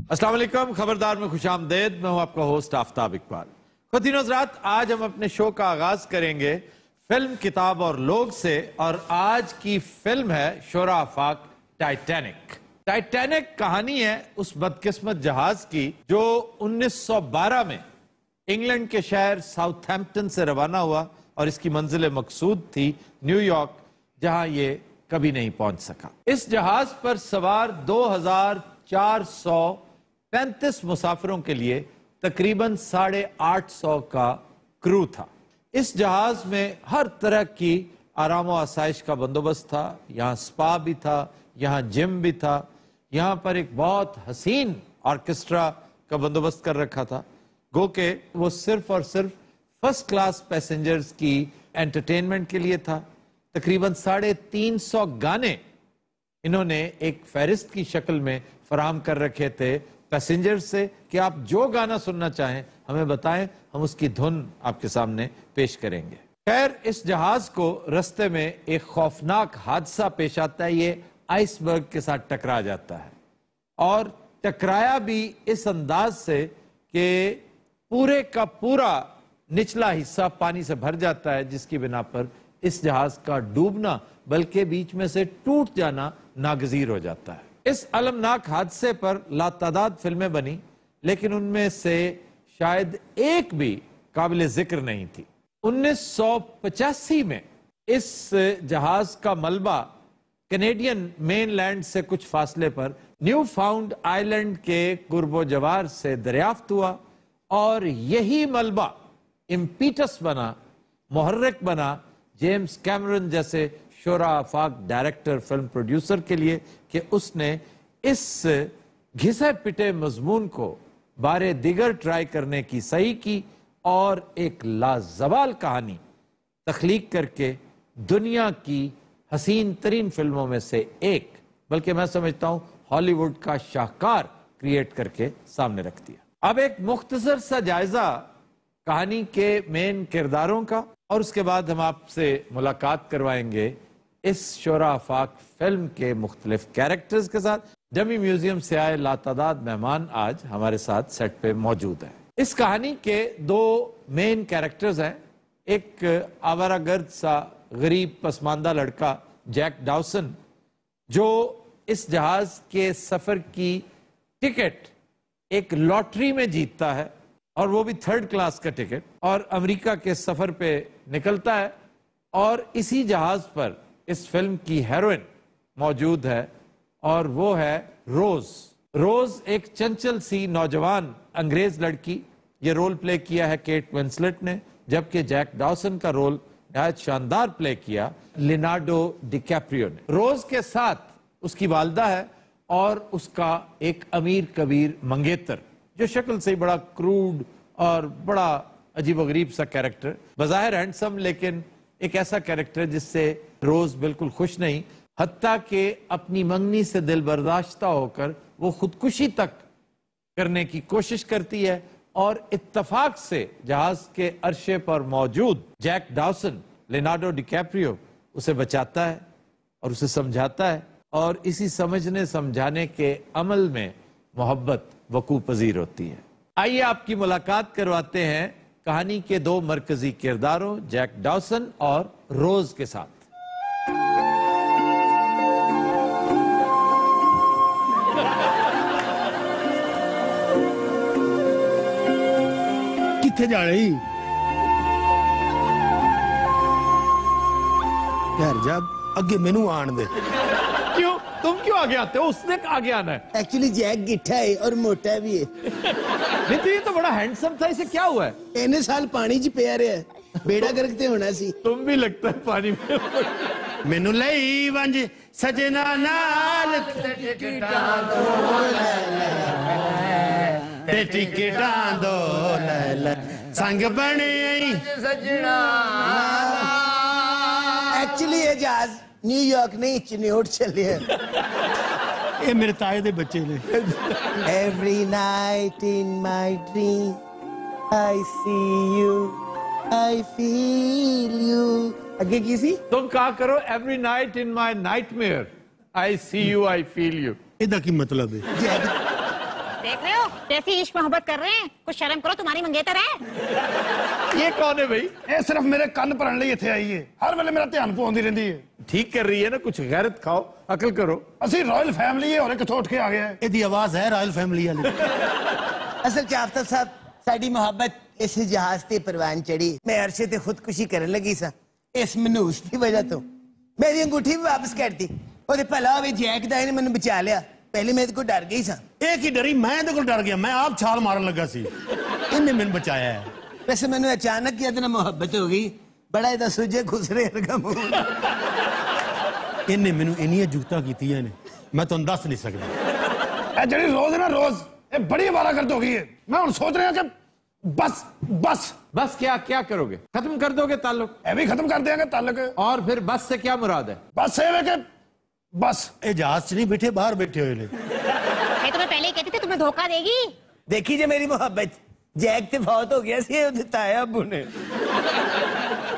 अस्सलाम वालेकुम, खबरदार में खुशामदेद। मैं हूं आपका होस्ट आफ्ताब इकबाल। ख़ुद हज़रात, आज हम अपने शो का आगाज करेंगे फिल्म, किताब और लोग से, और आज की फिल्म है शोरा आफाक टाइटैनिक। टाइटैनिक कहानी है उस बदकिस्मत जहाज की जो 1912 में इंग्लैंड के शहर साउथहैम्पटन से रवाना हुआ और इसकी मंजिल मकसूद थी न्यूयॉर्क, जहां ये कभी नहीं पहुंच सका। इस जहाज पर सवार 2435 मुसाफिरों के लिए तकरीबन 850 का क्रू था। इस जहाज में हर तरह की आराम व आसाइश का बंदोबस्त था। यहाँ स्पा भी था, यहाँ जिम भी था, यहाँ पर एक बहुत हसीन ऑर्केस्ट्रा का बंदोबस्त कर रखा था। गो के वो सिर्फ और सिर्फ फर्स्ट क्लास पैसेंजर्स की एंटरटेनमेंट के लिए था। तकरीबन 350 गाने इन्होंने एक फहरिस्त की शक्ल में फराहम कर रखे थे पैसेंजर्स से कि आप जो गाना सुनना चाहें हमें बताएं, हम उसकी धुन आपके सामने पेश करेंगे। खैर, इस जहाज को रस्ते में एक खौफनाक हादसा पेश आता है। ये आइसबर्ग के साथ टकरा जाता है और टकराया भी इस अंदाज से कि पूरे का पूरा निचला हिस्सा पानी से भर जाता है, जिसकी बिना पर इस जहाज का डूबना बल्कि बीच में से टूट जाना नागजीर हो जाता है। इस अलमनाक हादसे पर लातादाद फिल्में बनी, लेकिन उनमें से शायद एक भी काबिल जिक्र नहीं थी। 1985 में इस जहाज का मलबा कैनेडियन मेनलैंड से कुछ फासले पर न्यू फाउंड आइलैंड के कुर्बो जवार से दरियाफ्त हुआ और यही मलबा इम्पीटस बना, मुहर्रिक बना जेम्स कैमरन जैसे शोरा आफाक डायरेक्टर, फिल्म प्रोड्यूसर के लिए कि उसने इस घिसे पिटे मजमून को बारे दिगर ट्राई करने की सही की और एक लाजवाल कहानी तख्लीक करके दुनिया की हसीन तरीन फिल्मों में से एक, बल्कि मैं समझता हूं हॉलीवुड का शाहकार क्रिएट करके सामने रख दिया। अब एक मुख्तसर सा जायजा कहानी के मेन किरदारों का, और उसके बाद हम आपसे मुलाकात करवाएंगे इस शोरा आफाक फिल्म के मुख्तलिफ कैरेक्टर्स के साथ। डमी म्यूजियम से आए लातादाद मेहमान आज हमारे साथ सेट पे मौजूद हैं। इस कहानी के दो मेन कैरेक्टर्स हैं। एक आवारागर्द सा गरीब पसमानदा लड़का जैक डॉसन, जो इस जहाज के सफर की टिकट एक लॉटरी में जीतता है, और वो भी 3rd क्लास का टिकट, और अमेरिका के सफर पे निकलता है। और इसी जहाज पर इस फिल्म की हीरोइन मौजूद है और वो है रोज। रोज एक चंचल सी नौजवान अंग्रेज लड़की। ये रोल प्ले किया है केट विंसलेट ने, जबकि जैक डॉसन का रोल नहायत शानदार प्ले किया लियोनार्डो डिकैप्रियो ने। रोज के साथ उसकी वालदा है और उसका एक अमीर कबीर मंगेतर, जो शक्ल से ही बड़ा क्रूड और बड़ा अजीबोगरीब सा कैरेक्टर, बज़ाहिर हैंडसम लेकिन एक ऐसा कैरेक्टर जिससे रोज बिल्कुल खुश नहीं, हत्ता के अपनी मंगनी से दिल बर्दाश्ता होकर वो खुदकुशी तक करने की कोशिश करती है, और इत्तफाक से जहाज के अरशे पर मौजूद जैक डॉसन, लियोनार्डो डिकैप्रियो, उसे बचाता है और उसे समझाता है, और इसी समझने समझाने के अमल में मोहब्बत वकू पजीर होती है। आइए आपकी मुलाकात करवाते हैं कहानी के दो मरकजी किरदारों जैक डॉसन और रोज के साथ। किथे जा रही यार, जब अगे मेनू आन दे। क्यों? तुम क्यों आगे आते हो? उसने आगे आना है। एक्चुअली जैक गिट्ठा है और मोटा भी है। नहीं तो ये तो बड़ा हैंडसम था, इसे क्या हुआ है? इतने साल पानी च पिया रहा है, बेड़ा गर्क ते होना सी। तुम भी लगता है पानी में। मेनू लई वंज सजना नाल ते टिकटां दो संग बने सजना। एक्चुअली ये जहाज न्यूयॉर्क नहीं चिन्होट चले हैं। ये मेरे ताए दे बच्चे ने। Every night in my dream I see you, I feel you। आगे किसी तुम कहा करो, every night in my nightmare I see you, I feel you। ਇਹਦਾ ਕੀ मतलब है? देख रहे हो कैसी इश्क मोहब्बत कर रहे हैं, कुछ शर्म करो, तुम्हारी मंगेतर है। ये कौन है भाई? ਇਹ ਸਿਰਫ ਮੇਰੇ ਕੰਨ ਭਰਨ ਲਈ ਇੱਥੇ ਆਈ ਹੈ, ਹਰ ਵੇਲੇ ਮੇਰਾ ਧਿਆਨ ਪਾਉਂਦੀ ਰਹਿੰਦੀ ਹੈ। ठीक कर रही है ना, कुछ गैरत खाओ, अकल करो। ਅਸੀਂ ਰਾਇਲ ਫੈਮਿਲੀ ਹੈ, ਔਰ ਕਿੱਥੋਂ ਉੱਠ ਕੇ ਆ ਗਿਆ ਹੈ। ਇਹਦੀ ਆਵਾਜ਼ ਹੈ ਰਾਇਲ ਫੈਮਿਲੀ ਵਾਲੀ। ਅਸਲ ਚ ਆਫਤਾਬ ਸਾਹਿਬ ਸਾਡੀ ਮੁਹੱਬਤ ਇਸ ਜਹਾਜ਼ ਤੇ ਪ੍ਰਵਾਨ ਚੜੀ। ਮੈਂ ਅਰਸ਼ੇ ਤੇ ਖੁਦਕੁਸ਼ੀ ਕਰਨ ਲੱਗੀ ਸਾਂ ਇਸ ਮਨੂਸ ਦੀ ਵਜ੍ਹਾ ਤੋਂ। ਮੇਰੀ ਅੰਗੂਠੀ ਵੀ ਵਾਪਸ ਕਰਤੀ। ਉਹਦੇ ਭਲਾ ਹੋਵੇ ਜੈਕ ਦਾ ਇਹਨੇ ਮੈਨੂੰ ਬਚਾ ਲਿਆ। ਪਹਿਲੇ ਮੈਂ ਇਹਦੇ ਕੋਲ ਡਰ ਗਈ ਸਾਂ। ਇਹ ਕੀ ਡਰੀ, ਮੈਂ ਇਹਦੇ ਕੋਲ ਡਰ ਗਿਆ, ਮੈਂ ਆਪ ਛਾਲ ਮਾਰਨ ਲੱਗਾ ਸੀ, ਇਹਨੇ ਮੈਨੂੰ ਬਚਾਇਆ ਹੈ। ਵੈਸੇ ਮੈਨੂੰ ਅਚਾਨਕ ਹੀ ਇਹਦੇ ਨਾਲ ਮੁਹੱਬਤ ਹੋ ਗਈ। ਬੜਾ ਇਹਦਾ ਸੁਝੇ ਖੁਸਰੇ ਵਰਗਾ ਮੂੰਹ। ਇਹਨੇ ਮੈਨੂੰ ਇੰਨੀਆਂ ਜੁਗਤਾਂ ਕੀਤੀਆਂ ਨੇ, ਮੈਂ ਤੁਹਾਨੂੰ ਦੱਸ ਨਹੀਂ ਸਕਦਾ। ਇਹ ਜਿਹੜੀ ਰੋਜ਼ ਹੈ ਨਾ, ਰੋਜ਼ ਇਹ ਬੜੀ ਅਵਾਰਾਗਰਦ ਹੋ ਗਈ ਹੈ। ਮੈਂ ਹੁਣ ਸੋਚ ਰਿਹਾ ਕਿ ਬਸ बस बस क्या क्या करोगे? खत्म कर दोगे ताल्लुक? ਇਹ ਵੀ ਖਤਮ ਕਰ ਦਿਆਂਗੇ ਤਾਲੁਕ। और फिर बस से क्या मुराद है? बस ਇਹ ਵੇ ਕਿ बस ਇਹ ਜਹਾਜ਼ 'ਚ ਨਹੀਂ ਬੈਠੇ, ਬਾਹਰ ਬੈਠੇ ਹੋਏ ਨੇ। मैं तुम्हें पहले ही कहती थी तुम्हें धोखा देगी। ਦੇਖੀ ਜੇ ਮੇਰੀ ਮੁਹੱਬਤ। ਜੈਕ ਤੇ ਫੌਤ ਹੋ ਗਿਆ ਸੀ, ਉਹਦੇ ਤਾਇਆ ਅੱਬੂ ਨੇ।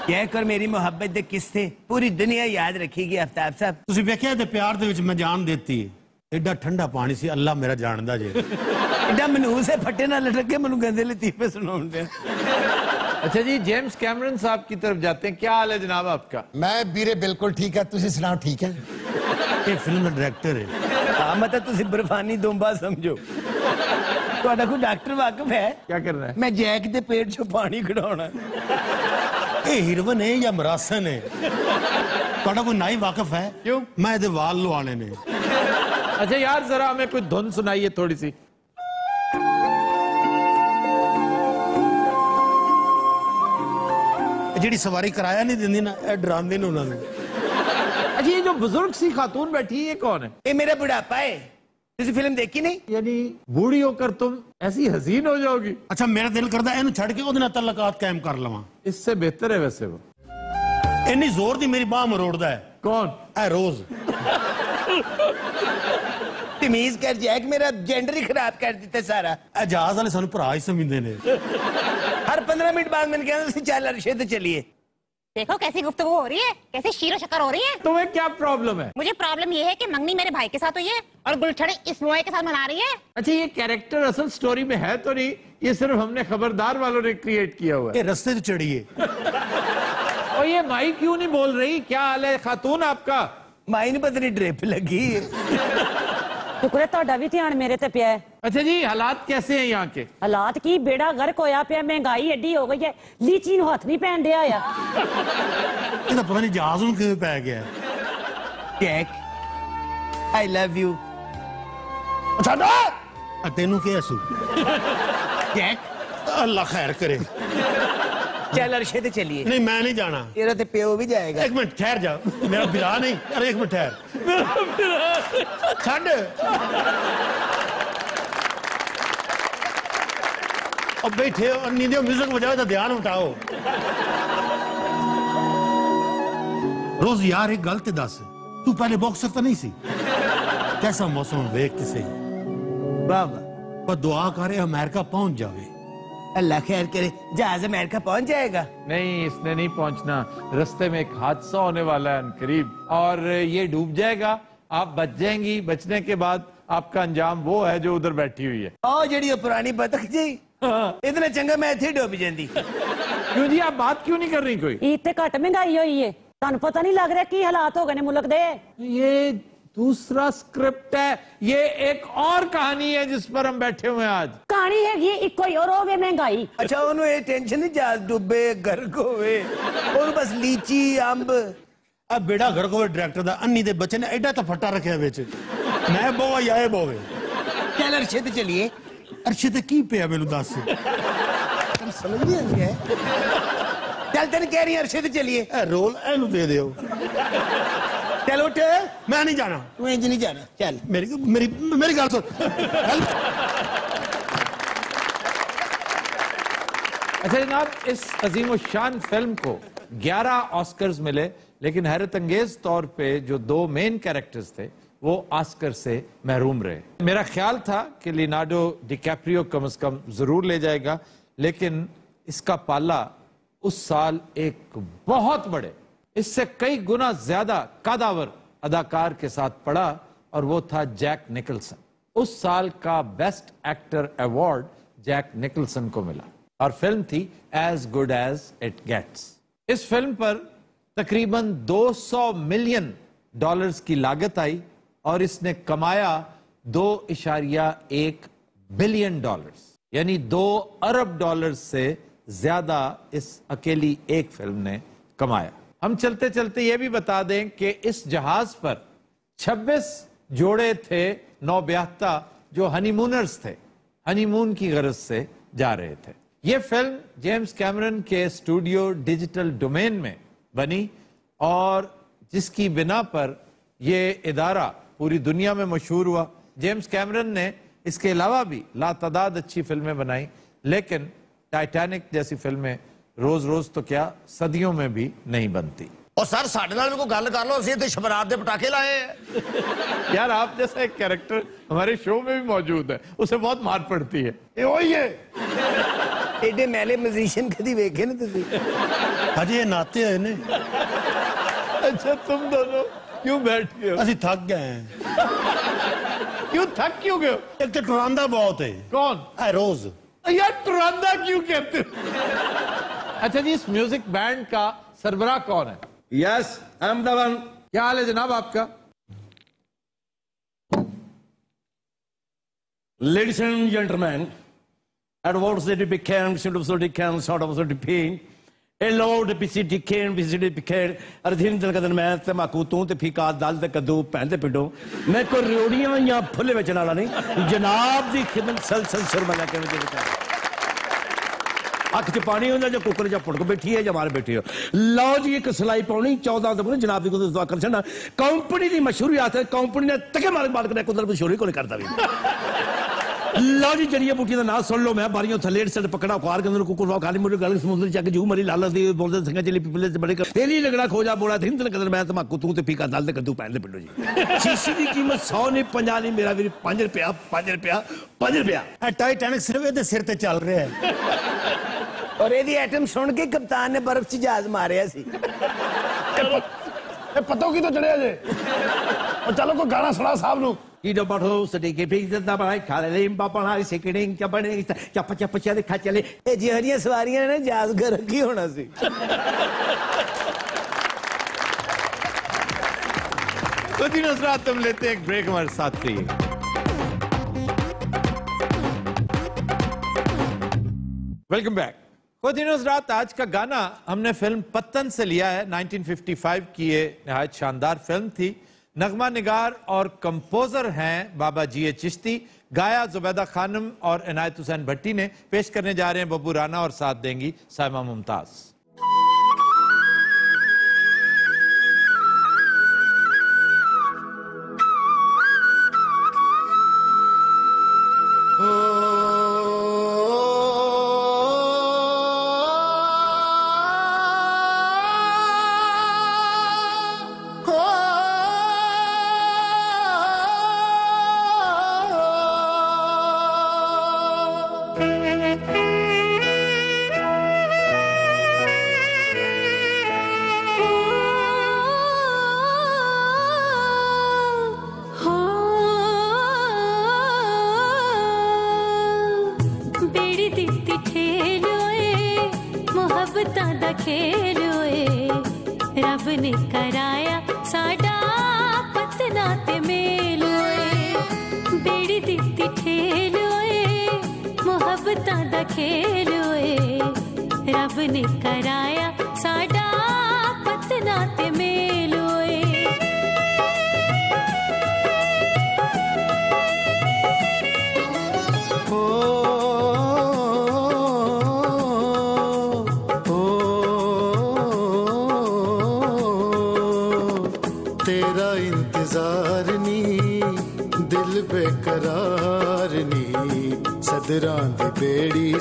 ਜੈਕ ਔਰ ਮੇਰੀ ਮੁਹੱਬਤ ਦੇ ਕਿੱਸੇ ਪੂਰੀ ਦੁਨੀਆ ਯਾਦ ਰੱਖੇਗੀ ਆਫਤਾਬ ਸਾਹਿਬ। ਤੁਸੀਂ ਵੇਖਿਆ ਤੇ ਪਿਆਰ ਦੇ ਵਿੱਚ ਮੈਂ ਜਾਨ ਦਿੱਤੀ। ਐਡਾ ਠੰਡਾ ਪਾਣੀ ਸੀ, ਅੱਲਾ ਮੇਰਾ ਜਾਣਦਾ ਜੇ। ਐਡਾ ਮਨੂਸ ਹੈ, ਫੱਟੇ ਨਾਲ ਲਟਕ ਕੇ ਮੈਨੂੰ ਗੰਦੇ ਲਤੀਫੇ ਸੁਣਾਉਂਦੇ। अच्छा जी, जेम्स कैमरन साहब की तरफ जाते हैं। क्या हाल है जनाब आपका? मैं ਵੀਰੇ ਬਿਲਕੁਲ ਠੀਕ ਹੈ, ਤੁਸੀਂ ਸੁਣਾਓ ਠੀਕ ਹੈ? ਇਹ ਫਿਲਮ ਦਾ ਡਾਇਰੈਕਟਰ ਹੈ। ਹਾਂ ਮਤਲਬ ਤੁਸੀਂ ਬਰਫਾਨੀ ਦੁੰਬਾ ਸਮਝੋ। ਤੁਹਾਡਾ ਕੋਈ ਡਾਕਟਰ ਵਾਕਿਫ ਹੈ? क्या करना है? ਮੈਂ ਜੈਕ ਦੇ ਪੇਟ 'ਚੋਂ ਪਾਣੀ ਕਢਾਉਣਾ। ਇਹ ਹੀਰੋਇਨ ਹੈ ਜਾਂ ਮਰਾਸਨ ਹੈ? ਤੁਹਾਡਾ ਕੋਈ ਨਾਈ ਵਾਕਿਫ ਹੈ? क्यों? ਮੈਂ ਇਹਦੇ ਵਾਲ ਲਵਾਣੇ ने। अच्छा यार, जरा हमें कोई धुन सुनाइए थोड़ी सी। ਜਿਹੜੀ ਸਵਾਰੀ ਕਿਰਾਇਆ ਨਹੀਂ ਦਿੰਦੀ ਨਾ, ਇਹ ਡਰਾਉਂਦੇ ਨੇ ਉਹਨਾਂ ਨੂੰ। अच्छा, ये जो बुजुर्ग सी खातून बैठी है, ये कौन है? ਇਹ ਮੇਰਾ ਬੁਢਾਪਾ ਹੈ। ਤੁਸੀਂ ਫਿਲਮ ਦੇਖੀ ਨਹੀਂ? यानी बूढ़ी होकर तुम ऐसी हसीन हो जाओगी? ਅੱਛਾ, ਮੇਰਾ ਦਿਲ ਕਰਦਾ ਇਹਨੂੰ ਛੱਡ ਕੇ ਉਹਦੇ ਨਾਲ ਤਲਕਾਤ ਕਾਇਮ ਕਰ ਲਵਾਂ। इससे बेहतर है वैसे वो। ਇੰਨੀ ਜ਼ੋਰ ਦੀ ਮੇਰੀ ਬਾਹ ਮਰੋੜਦਾ ਹੈ। कौन? ਇਹ ਰੋਜ਼। ਤਮੀਜ਼ ਕਰ ਜੈਕ, ਮੇਰਾ ਜੈਂਡਰ ਹੀ ਖਰਾਬ ਕਰ ਦਿੱਤਾ ਸਾਰਾ। ਇਹ ਜਹਾਜ਼ ਵਾਲੇ ਸਾਨੂੰ ਭਰਾ ਹੀ ਸਮਝਦੇ ਨੇ। हर 15 मिनट बाद मैंने कहा चल अरशे तो चलिए। देखो कैसी गुफ्तगू हो रही है, कैसी शीरो शक्कर हो रही है। तुम्हें क्या प्रॉब्लम है? मुझे प्रॉब्लम ये है कि मंगनी मेरे भाई के साथ हुई है और गुलछड़ी इस मोए के साथ मना रही है। अच्छा, ये कैरेक्टर असल स्टोरी में है तो नहीं, ये सिर्फ हमने खबरदार वालों ने क्रिएट किया हुआ है। ਇਹ ਰਸਤੇ 'ਚ ਚੜੀਏ। और ये माई क्यों नहीं बोल रही? क्या हाल है खातून आपका? माई ने पता नहीं ड्रिप लगी है। शुक्र ਤੁਹਾਡਾ ਵੀ ਧਿਆਨ ਮੇਰੇ ਤੇ ਪਿਆ ਹੈ। अच्छा जी, हालात कैसे हैं यहाँ के? ਹਾਲਾਤ ਕੀ ਬੇੜਾ ਗਰਕ ਹੋਇਆ ਪਿਆ, ਮਹਿੰਗਾਈ ਐਡੀ ਹੋ ਗਈ ਹੈ, ਲੀਚੀ ਨੂੰ ਹੱਥ ਨਹੀਂ ਪੈਣ ਡਿਆ ਆ। ਇਹਦਾ ਪਤਾ ਨਹੀਂ ਜਹਾਜ਼ ਨੂੰ ਕਿਵੇਂ ਪੈ ਗਿਆ। Jack I love you. ਛੱਡ। ਆ ਤੈਨੂੰ ਕਿਹਾ ਸੂ? जैक ਅੱਲਾ ਖੈਰ ਕਰੇ। चल अरशे तो चलिए। ਨਹੀਂ ਮੈਂ ਨਹੀਂ ਜਾਣਾ। तेरा तो प्यो भी जाएगा। ਇੱਕ ਮਿੰਟ ਠਹਿਰ ਜਾ, ਮੇਰਾ ਬਿਰਾ ਨਹੀਂ। ਅਰੇ ਇੱਕ ਮਿੰਟ ਠਹਿਰ। ਛੱਡ। अब बैठे हो और नींदे म्यूजिक बजाओ तो ध्यान उठाओ। रोज यार एक गल ते दस, तू पहले बॉक्सर तो नहीं सी? कैसा मौसम वेख के सही। बाबा पर दुआ करे अमेरिका पहुंच जावे। अल्लाह खैर करे, जहाज अमेरिका पहुंच जाएगा। नहीं, इसने नहीं पहुंचना। रास्ते में एक हादसा होने वाला है अनकरीब, और ये डूब जाएगा। आप बच जाएंगी। बचने के बाद आपका अंजाम वो है जो उधर बैठी हुई है। ओ जड़ी वो पुरानी बतख जी, इतना चंगा मैं इथे डूब जाती। क्यों जी, आप बात क्यों नहीं कर रही कोई? ਇੱਥੇ ਘੱਟ ਮਹਿੰਗਾਈ ਹੋਈ ਹੈ, ਤੁਹਾਨੂੰ ਪਤਾ ਨਹੀਂ ਲੱਗ ਰਿਹਾ ਕੀ ਹਾਲਾਤ ਹੋ ਗਏ ਨੇ ਮੁਲਕ ਦੇ। ये दूसरा स्क्रिप्ट है, ये एक और कहानी है जिस पर हम बैठे हुए हैं आज। ਕਹਾਣੀ ਹੈਗੀ ਇੱਕੋ ਹੀ, ਔਰ ਉਹ ਵੇ ਮਹਿੰਗਾਈ। अच्छा ਉਹਨੂੰ ਇਹ ਟੈਨਸ਼ਨ ਨਹੀਂ ਜਹਾਜ਼ ਡੁੱਬੇ ਗਰਕ ਹੋਵੇ, ਉਹਨੂੰ ਬਸ ਲੀਚੀ ਅੰਬ। अब बेड़ा घर को डायरेक्टर दा अन्नी दे बच्चे ने एडा तो फट्टा रखा विच, मैं बोवा या ए बोवे। चल अरशे तो चलिए। अरशे ते की पिया मेनू दस। तुम समझ नहीं आती है। चल तेन कह रही अरशे तो चलिए। ए रोल एनू दे दियो। चल उठ। मैं नहीं जाना। तू इंज नहीं जाना। चल मेरी मेरी मेरी गल सुन। अच्छा जनाब, इस अजीम शान फिल्म को 11 ऑस्कर्स मिले, लेकिन हैरत अंगेज तौर पे जो 2 मेन कैरेक्टर्स थे वो ऑस्कर से महरूम रहे। मेरा ख्याल था कि लियोनार्डो डिकैप्रियो कम से कम जरूर ले जाएगा, लेकिन इसका पाला उस साल एक बहुत बड़े, इससे कई गुना ज्यादा कदावर अदाकार के साथ पड़ा, और वो था जैक निकलसन। उस साल का best actor award Jack Nicholson को मिला और फिल्म थी as good as it gets. इस फिल्म पर तकरीबन 200 मिलियन डॉलर्स की लागत आई और इसने कमाया 2.1 बिलियन डॉलर्स, यानी 2 अरब डॉलर्स से ज्यादा इस अकेली एक फिल्म ने कमाया। हम चलते चलते यह भी बता दें कि इस जहाज पर 26 जोड़े थे नौब्याहता जो हनीमूनर्स थे, हनीमून की गरज से जा रहे थे। यह फिल्म जेम्स कैमरन के स्टूडियो डिजिटल डोमेन में बनी और जिसकी बिना पर यह इदारा पूरी दुनिया में मशहूर हुआ। जेम्स कैमरन ने इसके अलावा भी लातादाद अच्छी फिल्में बनाई, लेकिन टाइटैनिक जैसी फिल्में रोज रोज तो क्या सदियों में भी नहीं बनती। और सर साढ़े नाल भी कोई गल कर लो, असं तो शबरात के पटाखे लाए हैं। यार आप जैसा एक कैरेक्टर हमारे शो में भी मौजूद है, उसे बहुत मार पड़ती है। ये वही है। एडे मैले म्यूजिशियन कदी वेखे ना तुसी? अजे नाते हुए ने। अच्छा तुम दोनों क्यों बैठ गए हो? असि थक गए हैं। क्यों थक क्यों गए हो? एक तो टुरांदा बहुत है। कौन? रोज। यार टुरांदा क्यों कहते हो? अच्छा जी, इस म्यूजिक बैंड का सरबराह कौन है? Yes, I'm the one. क्या हाल है जनाब आपका? Ladies and gentlemen, at words that became, should have sort of can, sort of sort of pain. A load PCT can, PCT became, अरधीन दल कदर मैं तमाकू तू ते फीका दाल ते कद्दू पैन ते पिडो मैं कोई रोड़ियां या फुले बेचने वाला नहीं, जनाब दी खिदमत सलसल सुरमा के मुझे बता अख च पानी होंदा जो कुकर जा फुड़क बैठी है या मार बैठी हो। लो जी एक सिलाई पाउनी 14 दफा जनाब दी को दुआ कर छना कंपनी दी मशहूरी आते कंपनी ने तके मार मार के कुदरत मशहूरी को करता भी। लो जी जड़िया बूटी का नाम सुन लो, मैं बारियों थलेट से पकड़ा कार के अंदर कुकुर वाव खाली मुझे गल समुद्र चक जू मरी लाल दी बोलते संगा चली पिपले से बड़े तेली लगड़ा खोजा बोला दिन दिन कदर मैं तमाकू तू ते फीका दाल ते कद्दू पैन दे पिंडो जी। शीशी की कीमत 100 नहीं 50 नहीं मेरा भी 5 रुपया 5 रुपया 5 रुपया। टाइटैनिक सिर्फ ये सिर ते चल रहा है और एदी एटम सुन के कप्तान ने बर्फ च जहाज मारिया सी। पतो की तो चढ़िया जे। और चलो कोई गाना सुना साहब नु। Ido bato sedikit pizza dabai kalelim bapanai sekining cabane chapa chapa chale khachale ए जिहरियां सवारियां ने जहाज घर रखी होना सी। तो जी नसरात तुम लेते एक ब्रेक, हमारे साथ रहिए। Welcome back. रात आज का गाना हमने फिल्म पत्तन से लिया है। 1955 की ये निहायत शानदार फिल्म थी। नगमा निगार और कंपोजर हैं बाबा जी चिश्ती, गाया जुबैदा खानम और इनायत हुसैन भट्टी ने। पेश करने जा रहे हैं बब्बू राना और साथ देंगी साइमा मुमताज।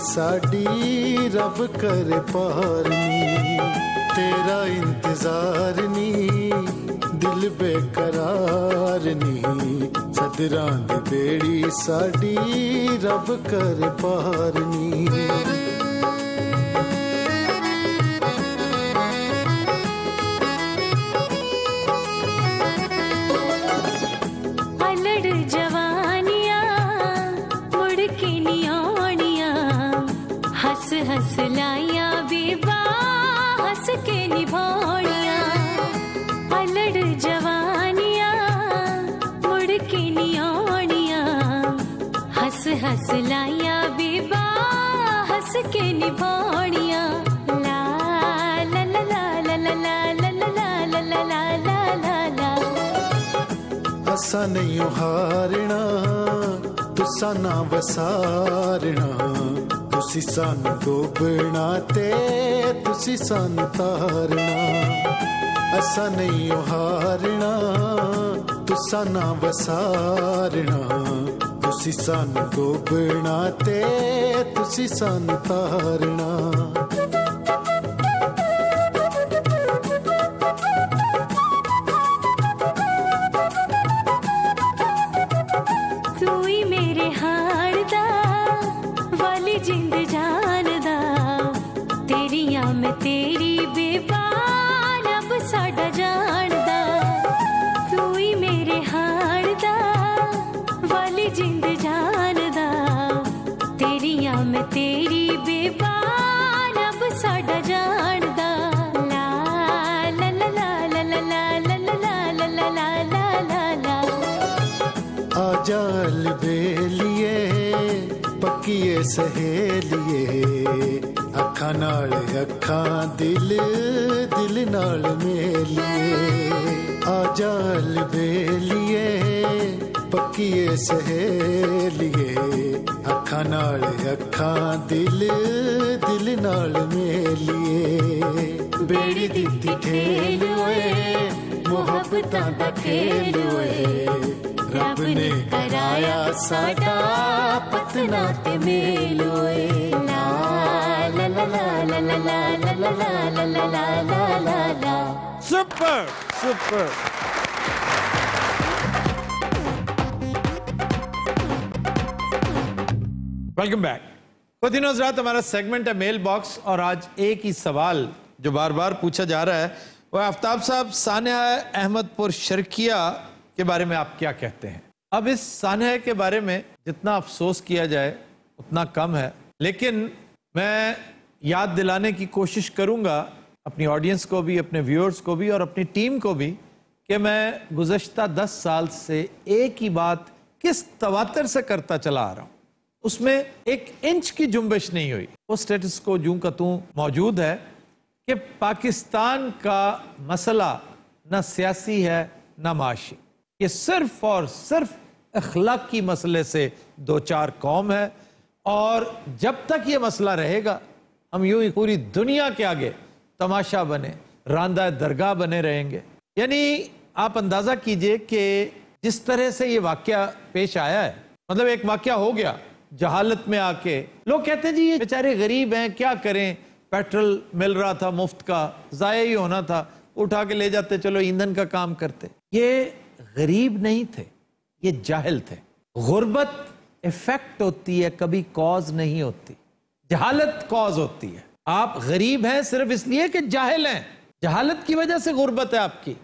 साड़ी रब कर पारनी तेरा इंतजार नी दिल बेकरार नी सदरां दी बेड़ी साड़ी रब कर पारनी। अलड़ जवानियां सिलाइया बेबा हंस के निभाणिया ला ला ला ला ला ला ला ला ला ला ला ला ला ला। असा नहीं हारना तुसा ना वसारना तुसी सन डोबना ते तुसी सन तारना। असा नहीं हारना तुसा ना वसारना तुसी सन डोबना ते तुसी सन तारना। तू ही मेरे हार दा वाली जिंद जान दा तेरिया मैं तेरी बेबा रब साडा जानदा। तू ही मेरे हार दा वाली जिंद जानदा तेरिया मैं तेरी बेबा रब साडा जानदा। ला ला ला ला ला ला ला ला ला ला ला ला ला ला। आजा अलबेलिए पक्कीए सहेलिए अखा नाल अखा दिल दिल नाल मेलिए। आजा अलबेलिए पक्कीए सहेलिए अखा नाल अखा दिल दिल नाल मेलिए। बेड़ी दित्ती ठेल ओए मुहब्बतां दा खेल ओए रब ने कराया साडा पतना ते मेल ओए। ला ला ला ला ला ला ला ला ला ला ला ला ला ला। Super super. Welcome back. कुछ दिनों रात हमारा सेगमेंट है मेल बॉक्स और आज एक ही सवाल जो बार बार पूछा जा रहा है वो आफ्ताब साहब सानिया अहमदपुर शर्किया के बारे में आप क्या कहते हैं। अब इस सानिया के बारे में जितना अफसोस किया जाए उतना कम है, लेकिन मैं याद दिलाने की कोशिश करूंगा अपनी ऑडियंस को भी, अपने व्यूअर्स को भी और अपनी टीम को भी कि मैं गुज़श्ता 10 साल से एक ही बात किस तवातर से करता चला आ रहा हूं, उसमें 1 इंच की जुम्बिश नहीं हुई। वो स्टेटस को जूं का तूं मौजूद है कि पाकिस्तान का मसला न सियासी है न माशी, ये सिर्फ और सिर्फ अखलाकी मसले से 2-4 कौम है और जब तक ये मसला रहेगा हम यूं ही पूरी दुनिया के आगे तमाशा बने, रांदा दरगाह बने रहेंगे। यानी आप अंदाजा कीजिए कि जिस तरह से ये वाकया पेश आया है, मतलब एक वाकया हो गया जहालत में आके, लोग कहते हैं जी ये बेचारे गरीब हैं क्या करें, पेट्रोल मिल रहा था मुफ्त का, जाया ही होना था, उठा के ले जाते, चलो ईंधन का काम करते। ये गरीब नहीं थे, ये जाहिल थे। गुर्बत इफेक्ट होती है, कभी कॉज नहीं होती। जहालत कॉज होती है। आप गरीब हैं सिर्फ इसलिए कि जाहिल हैं, जहालत की वजह से गुर्बत है आपकी।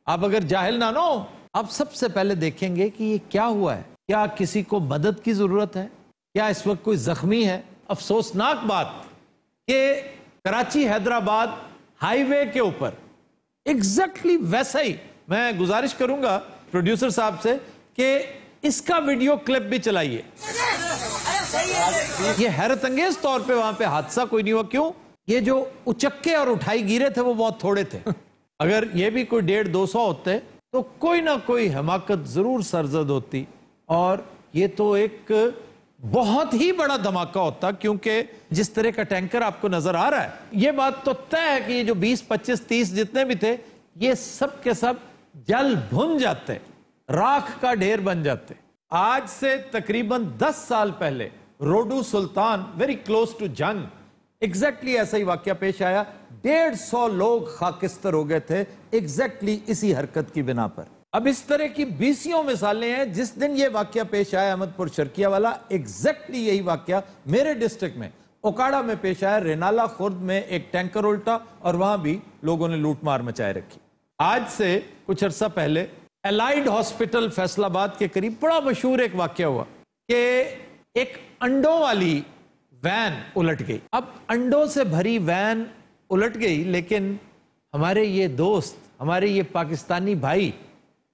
आप अगर जाहिल ना हो, आप सबसे पहले देखेंगे कि ये क्या हुआ है, क्या किसी को मदद की जरूरत है, क्या इस वक्त कोई जख्मी है। अफसोसनाक बात कि कराची हैदराबाद हाईवे के ऊपर एग्जैक्टली वैसा ही, मैं गुजारिश करूंगा प्रोड्यूसर साहब से कि इसका वीडियो क्लिप भी चलाइए। ये हैरत अंगेज तौर पे वहां पे हादसा कोई नहीं हुआ। क्यों? ये जो उचक्के और उठाई गिरे थे वो बहुत थोड़े थे। अगर ये भी कोई 150-200 होते तो कोई ना कोई हमाकत जरूर सरजद होती और ये तो एक बहुत ही बड़ा धमाका होता, क्योंकि जिस तरह का टैंकर आपको नजर आ रहा है, ये बात तो तय है कि ये जो 20, 25, 30 जितने भी थे, ये सब के सब जल भुन जाते, राख का ढेर बन जाते। आज से तकरीबन 10 साल पहले रोडू सुल्तान, वेरी क्लोज टू जंग, एग्जैक्टली ऐसा ही वाकया पेश आया। 150 लोग खाकिस्तर हो गए थे एग्जैक्टली इसी हरकत की बिना पर। अब इस तरह की 20 मिसालें हैं। जिस दिन ये वाकया पेश आया अहमदपुर शर्किया वाला, एग्जैक्टली यही वाकया मेरे डिस्ट्रिक्ट में ओकाड़ा में पेश आया। रेनाला खुर्द में एक टैंकर उल्टा और वहां भी लोगों ने लूट मार मचाए रखी। आज से कुछ अरसा पहले एलाइड हॉस्पिटल फैसलाबाद के करीब बड़ा मशहूर एक वाकया हुआ कि एक अंडों वाली वैन उलट गई। अब अंडों से भरी वैन उलट गई, लेकिन हमारे ये दोस्त, हमारे ये पाकिस्तानी भाई,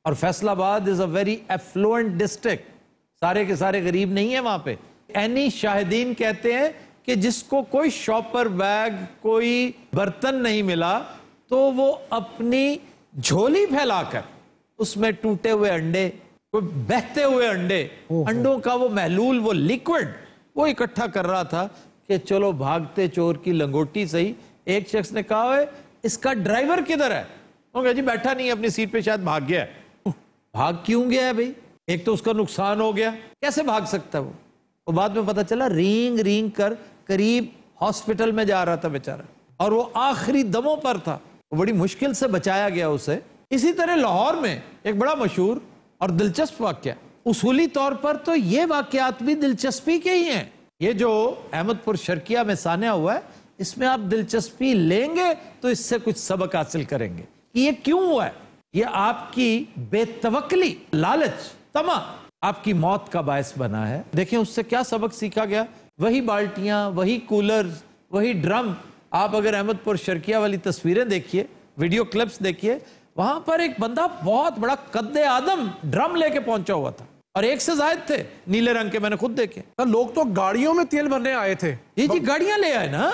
और Faisalabad is a very affluent district, सारे के सारे गरीब नहीं है वहां पे, एनी शाहिदीन कहते हैं कि जिसको कोई शॉपर बैग, कोई बर्तन नहीं मिला, तो वो अपनी झोली फैलाकर उसमें टूटे हुए अंडे, कोई बहते हुए अंडे, अंडों का वो महलूल, वो लिक्विड वो इकट्ठा कर रहा था कि चलो भागते चोर की लंगोटी सही। एक शख्स ने कहा है इसका ड्राइवर किधर है? वो कहा जी बैठा नहीं है अपनी सीट पे, शायद भाग गया है। भाग क्यों गया है भाई? एक तो उसका नुकसान हो गया, कैसे भाग सकता है वो? और बाद में पता चला रेंग रेंग कर करीब हॉस्पिटल में जा रहा था बेचारा, और वो आखिरी दमों पर था, वो बड़ी मुश्किल से बचाया गया उसे। इसी तरह लाहौर में एक बड़ा मशहूर और दिलचस्प वाकया, उसूली तौर पर तो ये वाकयात भी दिलचस्पी के ही हैं। ये जो अहमदपुर शर्किया में सान्या हुआ है, इसमें आप दिलचस्पी लेंगे तो इससे कुछ सबक हासिल करेंगे कि ये क्यों हुआ है। ये आपकी बेतवक्ली, लालच, तमा आपकी मौत का बायस बना है। देखें उससे क्या सबक सीखा गया। वही बाल्टियां, वही कूलर, वही ड्रम। आप अगर अहमदपुर शर्किया वाली तस्वीरें देखिए, वीडियो क्लिप्स देखिए, वहां पर एक बंदा बहुत बड़ा कद्दे आदम ड्रम लेके पहुंचा हुआ था, और एक से ज्यादा थे नीले रंग के, मैंने खुद देखे। लोग तो गाड़ियों में तेल भरने आए थे। जी गाड़ियां ले आए ना।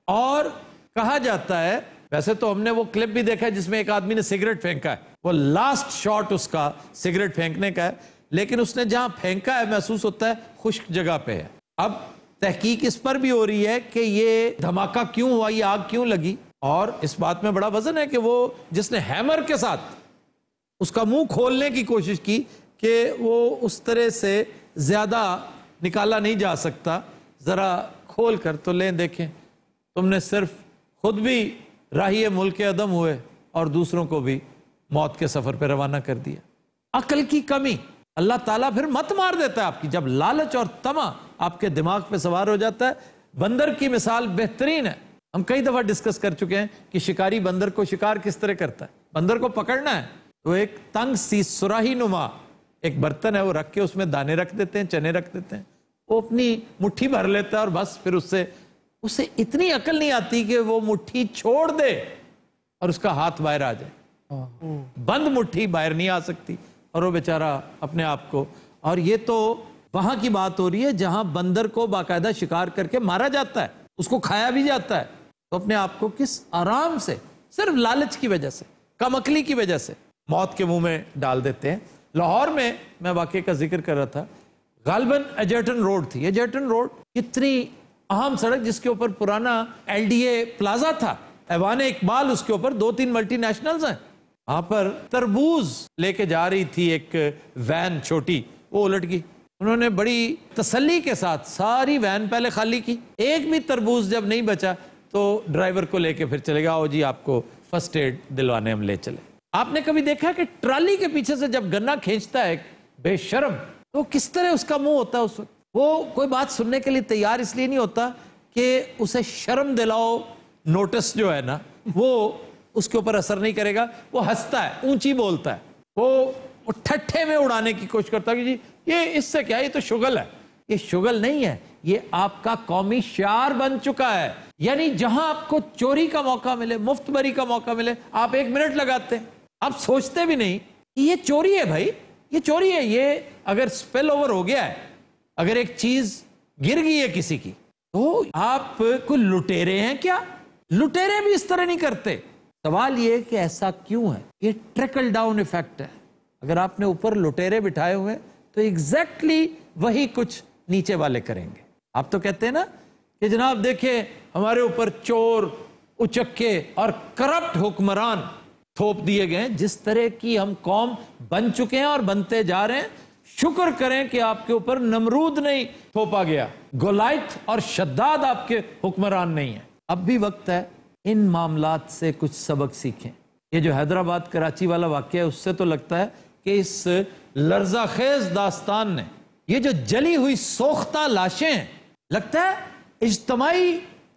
और कहा जाता है, वैसे तो हमने वो क्लिप भी देखा है जिसमें एक आदमी ने सिगरेट फेंका है, वो लास्ट शॉट उसका सिगरेट फेंकने का है, लेकिन उसने जहां फेंका है महसूस होता है खुश्क जगह पे है। अब तहकीक इस पर भी हो रही है कि ये धमाका क्यों हुआ, ये आग क्यों लगी, और इस बात में बड़ा वजन है कि वो जिसने हैमर के साथ उसका मुंह खोलने की कोशिश की कि वो उस तरह से ज्यादा निकाला नहीं जा सकता, जरा खोल कर तो लें देखें। तुमने सिर्फ खुद भी राही मुल्क अदम हुए और दूसरों को भी मौत के सफर पर रवाना कर दिया। अकल की कमी, अल्लाह ताला फिर मत मार देता है आपकी, जब लालच और तमा आपके दिमाग पे सवार हो जाता है। बंदर की मिसाल बेहतरीन है। हम कई दफा डिस्कस कर चुके हैं कि शिकारी बंदर को शिकार किस तरह करता है। बंदर को पकड़ना है तो एक तंग सी सुराही नुमा एक बर्तन है, वो रख के उसमें दाने रख देते हैं, चने रख देते हैं, वो अपनी मुट्ठी भर लेता है और बस फिर उससे इतनी अकल नहीं आती कि वो मुट्ठी छोड़ दे और उसका हाथ बाहर आ जाए। बंद मुट्ठी बाहर नहीं आ सकती, और वो बेचारा अपने आप को। और ये तो वहां की बात हो रही है जहां बंदर को बाकायदा शिकार करके मारा जाता है, उसको खाया भी जाता है, तो अपने आप को किस आराम से सिर्फ लालच की वजह से, कमअकली की वजह से मौत के मुंह में डाल देते हैं। लाहौर में मैं वाकये का जिक्र कर रहा था, गालबन एजर्टन रोड थी। एजर्टन रोड इतनी अहम सड़क जिसके ऊपर पुराना एलडीए प्लाजा था, ऐवान इकबाल उसके ऊपर 2-3 मल्टीनेशनल्स हैं। वहां पर तरबूज लेके जा रही थी एक वैन छोटी, वो उलट गई। उन्होंने बड़ी तसल्ली के साथ सारी वैन पहले खाली की, एक भी तरबूज जब नहीं बचा तो ड्राइवर को लेके फिर चले गया, आओ जी आपको फर्स्ट एड दिलवाने हम ले चले। आपने कभी देखा कि ट्राली के पीछे से जब गन्ना खींचता है बेशर्म, तो किस तरह उसका मुंह होता है उस वक्त? वो कोई बात सुनने के लिए तैयार इसलिए नहीं होता कि उसे शर्म दिलाओ नोटिस जो है ना, वो उसके ऊपर असर नहीं करेगा। वो हंसता है, ऊंची बोलता है, वो ठट्ठे में उड़ाने की कोशिश करता है कि जी ये इससे क्या है, ये तो शुगल है। ये शुगल नहीं है, ये आपका कौमी शियार बन चुका है। यानी जहां आपको चोरी का मौका मिले, मुफ्तबरी का मौका मिले, आप 1 मिनट लगाते हैं। आप सोचते भी नहीं कि ये चोरी है भाई, ये चोरी है। ये अगर स्पिल ओवर हो गया है, अगर एक चीज गिर गई है किसी की, तो आप कोई लुटेरे हैं क्या? लुटेरे भी इस तरह नहीं करते। सवाल ये कि ऐसा क्यों है? ये ट्रिकल डाउन इफेक्ट है। अगर आपने ऊपर लुटेरे बिठाए हुए तो एग्जैक्टली वही कुछ नीचे वाले करेंगे। आप तो कहते हैं ना कि जनाब देखिए हमारे ऊपर चोर, उचक्के और करप्ट हुक्मरान थोप दिए गए। जिस तरह की हम कौम बन चुके हैं और बनते जा रहे हैं, शुक्र करें कि आपके ऊपर नमरूद नहीं थोपा गया, गोलायत और शद्दाद आपके हुक्मरान नहीं है। अब भी वक्त है इन मामलात से कुछ सबक सीखें। ये जो हैदराबाद कराची वाला वाकया है, उससे तो लगता है कि इस लर्जाखेज दास्तान ने, ये जो जली हुई सोख्ता लाशें हैं, लगता है इज्तमाई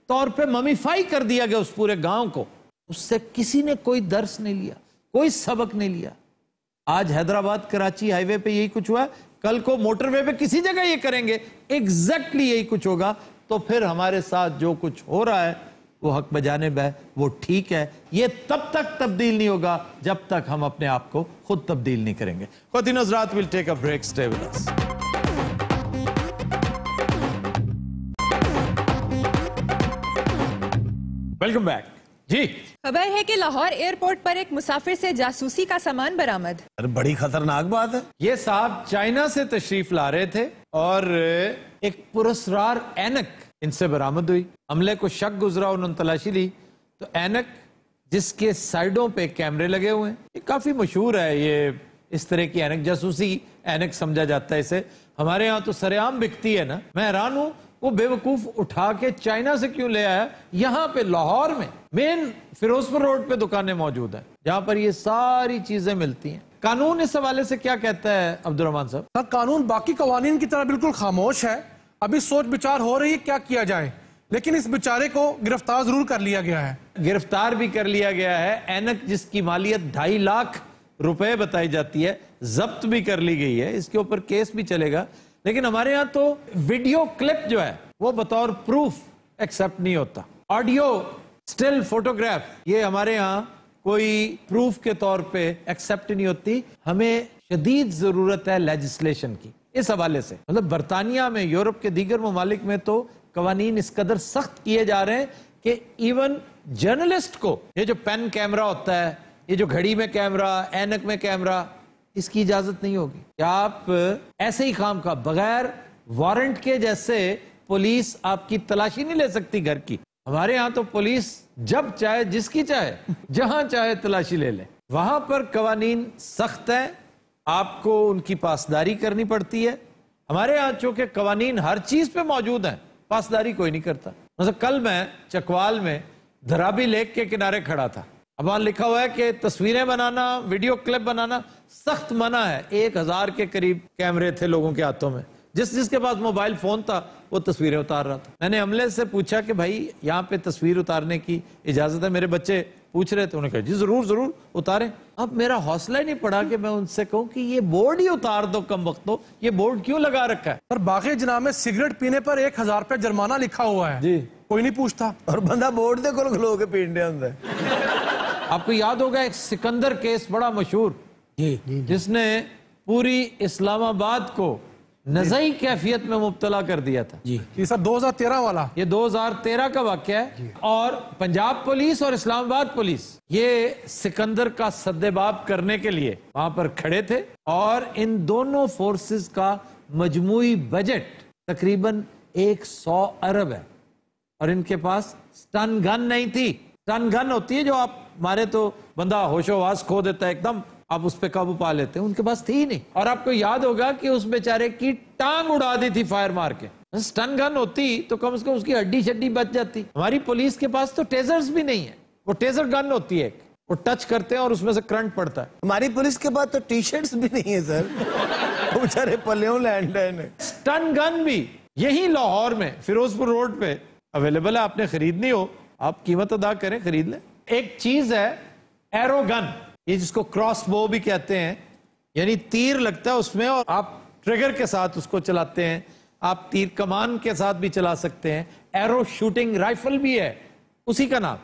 तौर पे ममीफाई कर दिया गया उस पूरे गांव को। उससे किसी ने कोई दर्स नहीं लिया, कोई सबक नहीं लिया। आज हैदराबाद कराची हाईवे पे यही कुछ हुआ, कल को मोटरवे पे किसी जगह ये करेंगे, एग्जैक्टली यही कुछ होगा। तो फिर हमारे साथ जो कुछ हो रहा है वो हक बजानिब है, वो ठीक है। ये तब तक तब्दील नहीं होगा जब तक हम अपने आप को खुद तब्दील नहीं करेंगे। ख़ुवातीन हज़रात, will take a break, stay with us. Welcome back जी। खबर है कि लाहौर एयरपोर्ट पर एक मुसाफिर से जासूसी का सामान बरामद। अरे बड़ी खतरनाक बात है। ये साहब चाइना से तशरीफ ला रहे थे और एक पुरस्कार ऐनक इनसे बरामद हुई। अमले को शक गुजरा, उन्होंने तलाशी ली तो ऐनक जिसके साइडों पे कैमरे लगे हुए हैं, ये काफी मशहूर है। ये इस तरह की ऐनक जासूसी ऐनक समझा जाता है इसे। हमारे यहाँ तो सरेआम बिकती है ना। मैं हैरान हूँ वो बेवकूफ उठा के चाइना से क्यों ले आया। यहाँ पे लाहौर में मेन फिरोजपुर रोड पे दुकानें मौजूद हैं जहाँ पर ये सारी चीजें मिलती हैं। कानून इस हवाले से क्या कहता है अब्दुर्रहमान साहब? सर कानून बाकी कवानीन की तरह बिल्कुल खामोश है। अभी सोच विचार हो रही है क्या किया जाए, लेकिन इस बेचारे को गिरफ्तार जरूर कर लिया गया है। गिरफ्तार भी कर लिया गया है। ऐनक जिसकी मालियत 2.5 लाख रुपए बताई जाती है, जब्त भी कर ली गई है। इसके ऊपर केस भी चलेगा। लेकिन हमारे यहाँ तो वीडियो क्लिप जो है वो बतौर प्रूफ एक्सेप्ट नहीं होता। ऑडियो, स्टिल, फोटोग्राफ ये हमारे यहाँ कोई प्रूफ के तौर पे एक्सेप्ट नहीं होती। हमें शदीद जरूरत है लेजिस्लेशन की इस हवाले से। मतलब बरतानिया में, यूरोप के दीगर ममालिक में तो कवानीन इस कदर सख्त किए जा रहे हैं कि इवन जर्नलिस्ट को ये जो पेन कैमरा होता है, ये जो घड़ी में कैमरा, ऐनक में कैमरा, इसकी इजाजत नहीं होगी। क्या आप ऐसे ही काम का बगैर वारंट के जैसे पुलिस आपकी तलाशी नहीं ले सकती घर की। हमारे यहाँ तो पुलिस जब चाहे, जिसकी चाहे, जहां चाहे तलाशी ले ले। वहां पर कवानीन सख्त है, आपको उनकी पासदारी करनी पड़ती है। हमारे यहाँ चूंकि कवानीन हर चीज पे मौजूद है, पासदारी कोई नहीं करता। मतलब कल मैं चकवाल में धराबी लेक के किनारे खड़ा था। अब वहां लिखा हुआ है कि तस्वीरें बनाना, वीडियो क्लिप बनाना सख्त मना है। 1000 के करीब कैमरे थे लोगों के हाथों में। जिसके पास मोबाइल फोन था वो तस्वीरें उतार रहा था। मैंने अमले से पूछा कि भाई यहाँ पे तस्वीर उतारने की इजाजत है? मेरे बच्चे पूछ रहे थे। उन्होंने कहा जी जरूर जरूर उतारें। अब मेरा हौसला ही नहीं पड़ा कि मैं उनसे कहूं कि ये बोर्ड ही उतार दो कम वक्तो, ये बोर्ड क्यों लगा रखा है? पर बाकी जनाब में सिगरेट पीने पर 1000 रुपया जुर्माना लिखा हुआ है जी, कोई नहीं पूछता और बंदा बोर्ड दे कोल खलो के पीने होता है। आपको याद होगा एक सिकंदर केस बड़ा मशहूर जी, जिसने पूरी इस्लामाबाद को नज़ई कैफियत में मुब्तला कर दिया था जी। ये सर 2013 वाला, ये 2013 का वाकया है। और पंजाब पुलिस और इस्लामाबाद पुलिस ये सिकंदर का सद्देबाब करने के लिए वहां पर खड़े थे और इन दोनों फोर्सेस का मजमूई बजट तकरीबन 100 अरब है और इनके पास स्टन गन नहीं थी। स्टन गन होती है जो आप मारे तो बंदा होशोवास खो देता है एकदम, आप उस पर काबू पा लेते हैं। उनके पास थी ही नहीं। और आपको याद होगा कि उस बेचारे की टांग उड़ा दी थी फायर मार के। स्टन गन होती तो कम से कम उसकी हड्डी शड्डी बच जाती। हमारी पुलिस के पास तो टेजर्स भी नहीं है, वो टेजर गन होती है, वो टच करते हैं और उसमें से करंट पड़ता है। हमारी पुलिस के पास तो टी शर्ट्स भी नहीं है सर, वो बेचारे पल्लेों लैंड है। स्टन गन भी यही लाहौर में फिरोजपुर रोड पे अवेलेबल है। आपने खरीदनी हो आप कीमत अदा करें, खरीद लें। एक चीज है एरो गन, ये जिसको क्रॉस बो भी कहते हैं, यानी तीर लगता है उसमें और आप ट्रिगर के साथ उसको चलाते हैं। आप तीर कमान के साथ भी चला सकते हैं। एरो शूटिंग राइफल भी है उसी का नाम।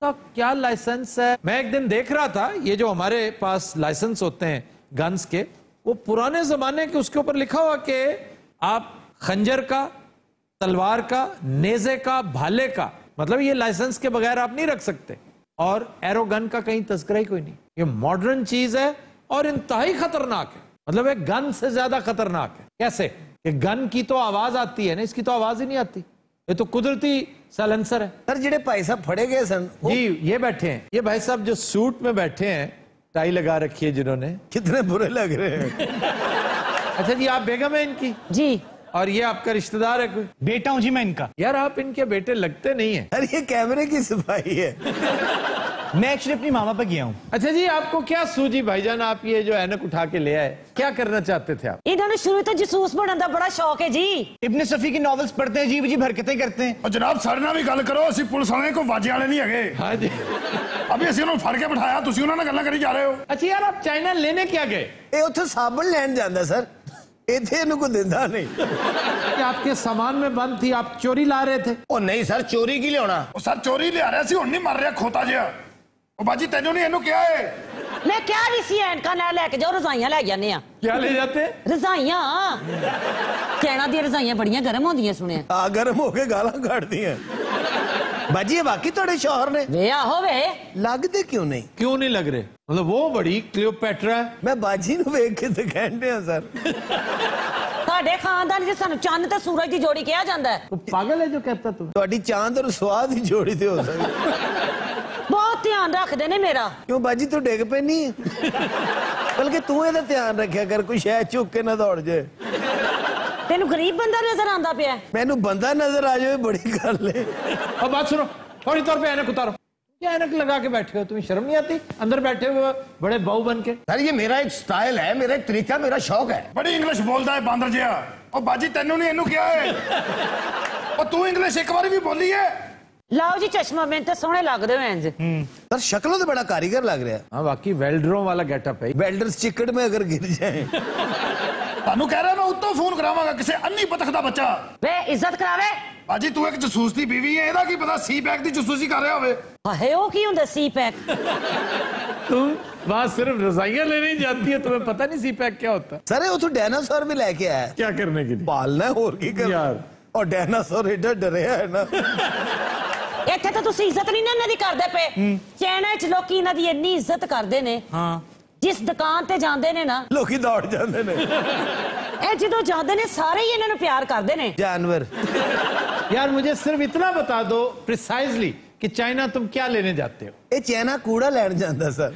तो क्या लाइसेंस है? मैं एक दिन देख रहा था ये जो हमारे पास लाइसेंस होते हैं गन्स के, वो पुराने जमाने के, उसके ऊपर लिखा हुआ कि आप खंजर का, तलवार का, नेजे का, भाले का, मतलब ये लाइसेंस के बगैर आप नहीं रख सकते। और एरो गन का कहीं तस्करा ही कोई नहीं। ये मॉडर्न चीज है और इंतहाई खतरनाक है। मतलब एक गन से ज्यादा खतरनाक है। कैसे? कि गन की तो आवाज आती है ना, इसकी तो आवाज ही नहीं आती। ये तो कुदरती साइलेंसर है। सर जेडे भाई साहब फड़े गए सन जी, ये बैठे हैं, ये भाई साहब जो सूट में बैठे हैं, टाई लगा रखी है जिन्होंने, कितने बुरे लग रहे हैं। अच्छा जी, आप बेगम है इनकी? जी। और ये आपका रिश्तेदार है कोई? बेटा हूं जी मैं इनका। यार आप इनके बेटे लगते नहीं है। अरे ये कैमरे की सफाई है। मैं एक्चुअली अपनी मामा पर गया हूँ। अच्छा जी, आपको क्या सूझी भाईजान, आप ये जो ऐनक उठा के ले आए, क्या करना चाहते थे आप? इन्होंने शुरू तो जसूस बनने का बड़ा शौक है जी। इब्ने सफी की नॉवेल्स पढ़ते हैं, जी हरकतें करते हैं। और जनाब सारे नाल भी गल करो, असि पुलिस वाले को वाजे वाले नहीं है। हाँ जी। अभी असि उन्होंने फड़ के बिठाया, तुसी उन्होंने गल्लां करी जा रहे हो। अच्छा यार, आप चाइना लेने क्या गए? ये उत्थे साबन लैन जांदा सर, इत्थे इन्हू को दिंदा नहीं। आपके सामान में बंद थी, आप चोरी ला रहे थे? ओ नहीं सर, चोरी की लियाना। ओ सर चोरी ले आ रहा सी, हुण नहीं मर रहा खोता जिहा। ओ बाजी तेनों नहीं इन्हू क्या है? मैं क्या नहीं सी एनका ना लेके जाओ, रजाइयां ले जाने आ। क्या ले जाते? रजाइयां। कहना दी रजाइयां बड़ियां गर्म होंदियां सुने। हां, गर्म हो के गालां काटदी हैं। बाजी ये बाकी थोड़े शौहर ने वे आहो वे लगते क्यों नहीं? क्यों नहीं लग रहे? मतलब वो बड़ी क्लियोपेट्रा है। मैं बाजी नु वेख के तो कहने हैं सर। साडे खानदान च सानू चंद ते सूरज दी जोड़ी कहा जांदा है। तो पागल है जो कहता तू? ਤੁਹਾਡੀ चांद और स्वाद ही जोड़ी ते हो सकती। बहुत ध्यान रखदे ने मेरा। क्यों बाजी तू डिग पे नहीं? बल्कि तू ਇਹਦਾ ध्यान रखिया कर कोई शै चुक के ना दौड़ जाए। तेनू गरीब बंदा नजर आंदा पिया? मैनू बंदा नजर आ जाए बड़ी गल है। अब बात सुनो, फौरी तौर पे ऐनक उतारो। क्या ऐनक लगा के बैठे हो? तुम्हें शर्म नहीं आती? अंदर बैठे हुए बड़े बहू बन के। सर ये मेरा एक स्टाइल है, मेरा एक तरीका, मेरा शौक है। बड़ी इंग्लिश बोलता है बांदर जिया। और बाजी तेनू नहीं इनू क्या है? और तू इंग्लिश एक बार भी बोली है? लाओ जी चश्मा, मैंने तो सोहने लगदे हो इंज। सर शक्लों तो बड़ा कारीगर लग रहा है। हाँ वाकई वेल्डरों वाला गेटअप है। वेल्डर्स चिकट में अगर गिर जाए। तानू कह रहा मैं उत्तों फोन करावांगा किसी अन्नी पतख दा बच्चा। वे इज्जत करावे। बाजी तू एक जसूस दी बीवी है, एदा की पता सी पैक दी जसूसी कर रहा होवे। हाय ओ की हुंदा सी पैक? तुम वहां सिर्फ रजाइयां लेने ही जाती है, तुम्हें पता नहीं सी पैक क्या होता? सर वो तो डायनासोर भी लेके आया। क्या करने के लिए? पालना है और की कर यार। और डायनासोर एडा डरिया है ना। ਇੱਥੇ ਤਾਂ ਤੁਸੀਂ ਇੱਜ਼ਤ ਨਹੀਂ ਨਾ ਇਹਨਾਂ ਦੀ ਕਰਦੇ ਪਏ। ਚਾਈਨਾ 'ਚ ਲੋਕੀ ਇਹਨਾਂ ਦੀ ਇੰਨੀ ਇੱਜ਼ਤ ਕਰਦੇ ਨੇ। हाँ ਜਿਸ ਦੁਕਾਨ ਤੇ ਜਾਂਦੇ ਨੇ ਨਾ ਲੋਕੀ ਦੌੜ ਜਾਂਦੇ ਨੇ। ਇਹ ਜਦੋਂ ਜਾਂਦੇ ਨੇ ਸਾਰੇ ਹੀ ਇਹਨਾਂ ਨੂੰ ਪਿਆਰ ਕਰਦੇ ਨੇ। जानवर यार मुझे सिर्फ इतना बता दो प्रिसाइजली कि चाइना तुम क्या लेने जाते हो? ਇਹ ਚਾਈਨਾ ਕੂੜਾ ਲੈਣ ਜਾਂਦਾ ਸਰ।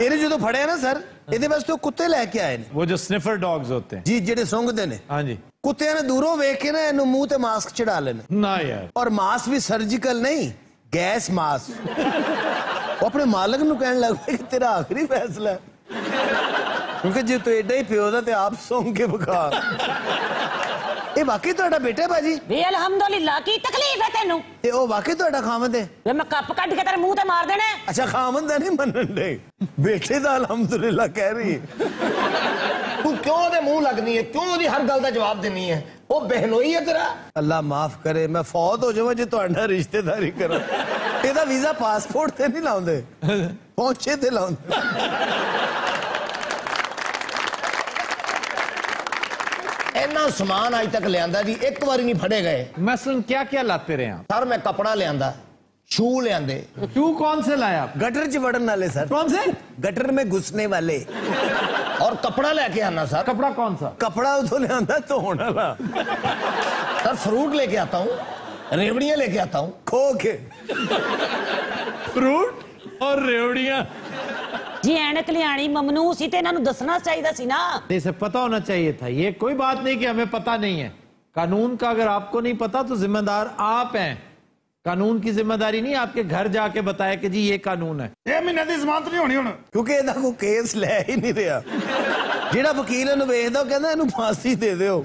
ਇਹਨੇ ਜਦੋਂ ਫੜਿਆ ਨਾ ਸਰ ਇਹਦੇ ਵਾਸਤੇ ਉਹ ਕੁੱਤੇ ਲੈ ਕੇ ਆਏ ਨੇ। वो जो स्निफर डॉग्स होते हैं। ਜੀ ਜਿਹੜੇ ਸੁੰਘਦੇ ਨੇ। हाँ जी। ਕੁੱਤਿਆਂ ਨੇ ਦੂਰੋਂ ਵੇਖ ਕੇ ਨਾ ਇਹਨੂੰ ਮੂੰਹ ਤੇ ਮਾਸਕ ਚੜਾ ਲੈਣਾ। ना यार। और मास्क भी सर्जिकल नहीं, गैस मास्क। वो अपने मालिक ਨੂੰ ਕਹਿਣ ਲੱਗ ਪਿਆ ਕਿ ਤੇਰਾ ਆਖਰੀ ਫੈਸਲਾ ਹੈ। क्योंकि ਜੇ ਤੂੰ ਐਡਾ ਹੀ ਪਿਓ ਦਾ ਤੇ ਆਪ ਸੌਂ ਕੇ ਵਿਖਾ। ਇਹ ਵਾਕਈ ਤੁਹਾਡਾ ਬੇਟਾ ਹੈ ਬਾਜੀ? ਵੀ ਅਲਹਮਦੁਲਿਲਾ ਕੀ ਤਕਲੀਫ ਹੈ ਤੈਨੂੰ? ਤੇ ਉਹ ਵਾਕਈ ਤੁਹਾਡਾ ਖਾਮਦ ਹੈ? ਵੇ ਮੈਂ ਕੱਪ ਕੱਢ ਕੇ ਤੇਰੇ ਮੂੰਹ ਤੇ ਮਾਰ ਦੇਣਾ। ਅੱਛਾ ਖਾਮਦ ਦਾ ਨਹੀਂ ਮੰਨਣ ਦੇ, ਬੇਟੇ ਦਾ ਅਲਹਮਦੁਲਿਲਾ ਕਹਿ ਰਹੀ ਹੈ। तू क्यों दे मुंह लगनी है? क्यों दी हर गल दा जवाब देनी है? वो बहनोई है तेरा। अल्लाह माफ करे मैं फौत हो जावां जे ਤੁਹਾਡਾ ਰਿਸ਼ਤੇਦਾਰੀ ਕਰਾਂ। ਇਹਦਾ ਵੀਜ਼ਾ ਪਾਸਪੋਰਟ ਤੇ ਨਹੀਂ ਲਾਉਂਦੇ, ਪਹੁੰਚੇ ਤੇ ਲਾਉਂਦੇ। इन्ना समान अज तक लियांदा जी एक बारी नहीं फड़े गए। मसलन क्या क्या लाते रहे आप? सर मैं कपड़ा लियांदा, शू लियांदे। शू कौन से लाया आप? गटर च वड़न वाले सर। कौन से? गटर में घुसने वाले। और कपड़ा लेके आना सर। कपड़ा कौन सा? कपड़ा उधर ले आंदा धोने वाला। सर फ्रूट लेके आता हूँ, रेवड़ियां लेके आता हूँ। खो के फ्रूट और रेवड़ियां। जी ऐनक लियाणी ममनू सी ते इन्हां नूं दसना चाहिदा सी ना। इसे पता होना चाहिए था। ये कोई बात नहीं कि हमें पता नहीं है। कानून का अगर आपको नहीं पता तो जिम्मेदार आप हैं। कानून की जिम्मेदारी नहीं आपके घर जाके बताया कि जी ये कानून है। ये महीने दी जमानत नहीं होनी हुण, क्योंकि ਇਹਦਾ ਕੋਈ ਕੇਸ ਲੈ ਹੀ ਨਹੀਂ ਰਿਹਾ। ਜਿਹੜਾ ਵਕੀਲ ਇਹਨੂੰ ਵੇਖਦਾ ਕਹਿੰਦਾ ਇਹਨੂੰ ਫਾਂਸੀ ਦੇ ਦਿਓ।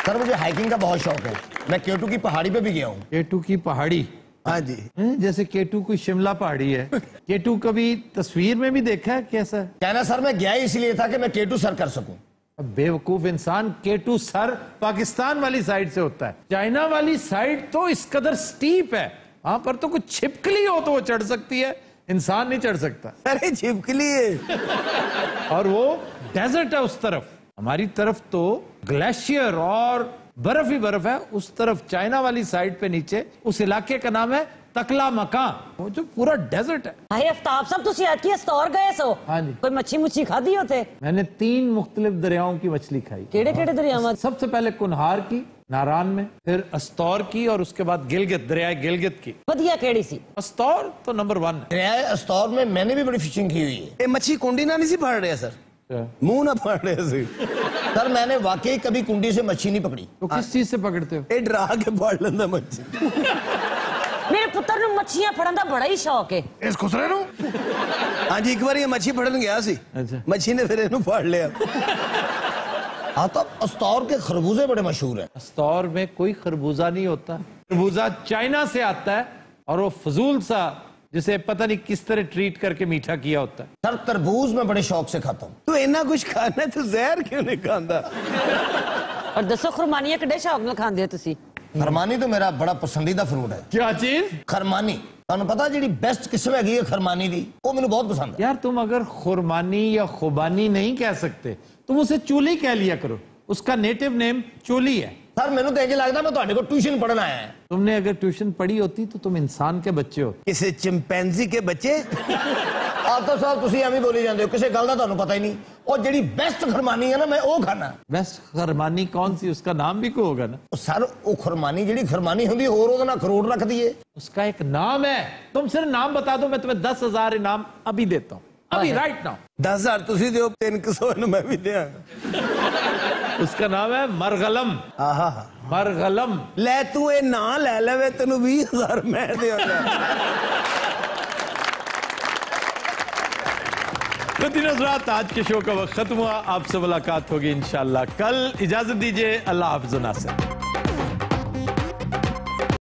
सर मुझे हाइकिंग का बहुत शौक है, मैं केटू की पहाड़ी पे भी गया हूँ। केटू की पहाड़ी? हाँ जी। जैसे केटू कोई शिमला पहाड़ी है। केटू कभी तस्वीर में भी देखा है कैसा? कहना सर मैं गया इसलिए था कि मैं केटू सर कर सकूं। बेवकूफ इंसान, केटू सर पाकिस्तान वाली साइड से होता है, चाइना वाली साइड तो इस कदर स्टीप है, वहां पर तो कुछ छिपकली हो तो वो चढ़ सकती है, इंसान नहीं चढ़ सकता। अरे छिपकली है। और वो डेजर्ट है उस तरफ, हमारी तरफ तो ग्लेशियर और बर्फ ही बर्फ है। उस तरफ चाइना वाली साइड पे नीचे उस इलाके का नाम है तकला मकान, वो जो पूरा डेजर्ट है। हाय आफ्ताब साहब तुसी आज की स्टोर गए सो? हाँ जी। कोई मच्छी मुच्छी खादी होते? मैंने 3 मुख्तलिफ दरियाओं की मछली खाई। केड़े केड़े दरियावां? सबसे पहले कुनहार की नारान में, फिर अस्तौर की और उसके बाद गिलगित, दरिया गिलगित की। वधिया केड़ी सी? अस्तौर तो नंबर 1 है। दरिया अस्तौर में मैंने भी बड़ी फिशिंग की हुई है। ये मच्छी कुंडी ना नहीं सी फाड़ रहे सर, मुंह ना फाड़ रहे सी। सर मैंने वाकई कभी कुंडी से मच्छी नहीं पकड़ी। तो किस चीज से पकड़ते हो? ये डरा के फाड़ लेंदा मच्छी। मेरे पुत्र नु मच्छियां फड़न दा बड़ा ही शौक है। इस खुसरे नु? हाँ जी, एक बार ये मच्छी फड़न गया सी। अच्छा। मच्छी ने फिर इन्हू फाड़ लिया। हाँ तो अस्तौर के खरबूजे बड़े मशहूर हैं। अस्तौर में कोई खरबूजा नहीं होता, खरबूजा चाइना से आता है और वो फजूल सा जिसे पता नहीं किस तरह ट्रीट करके मीठा किया होता है। सर तरबूज मैं बड़े शौक से खाता हूँ। तू इतना कुछ खाना है, तू जहर क्यों नहीं खाता? और दसो खुरमानियां किड्डे शौक नाल खांदे हो तुसी? खरमानी तो मेरा बड़ा पसंदीदा फ्रूट है। क्या चीज? खरमानी। तुहानू पता जी बेस्ट किस्म है खरमानी दी, वो मैंने बहुत पसंद है। यार तुम अगर खुरमानी या खुबानी नहीं कह सकते तुम उसे चूली कह लिया करो। उसका नेटिव नेम चोली है। सर मैंने तो इंज लगता मैं ਤੁਹਾਡੇ ਕੋਲ ट्यूशन पढ़ना आया है। तुमने अगर ट्यूशन पढ़ी होती तो तुम इंसान के बच्चे हो। किसी चिंपैंजी के बच्चे? आफ्टर साहब ਤੁਸੀਂ ਐਵੇਂ ਬੋਲੀ ਜਾਂਦੇ ਹੋ, ਕਿਸੇ ਗੱਲ ਦਾ ਤੁਹਾਨੂੰ ਪਤਾ ही नहीं। और ਜਿਹੜੀ बेस्ट खुरमानी है ना मैं वो खाना। बेस्ट खुरमानी कौन सी, उसका नाम भी कोई होगा ना। सर वो खुरमानी ਜਿਹੜੀ खुरमानी होंदी होर ਉਹਦਾ ਨਾਲ करोड़ रख दिए। उसका एक नाम है, तुम सिर्फ नाम बता दो, मैं तुम्हें 10,000 इनाम अभी देता हूँ, अभी राइट नाउ। 10,000 तुसी दो, 300 मैं भी दिया। उसका नाम है मरगलम। मरगलम। ले तू ये ना ले ले, तेन 20,000 मैं दिया। नज़रात, आज के शो का वक्त खत्म हुआ। आपसे मुलाकात होगी इंशाल्लाह कल। इजाजत दीजिए, अल्लाह हाफ़िज़ नासिर।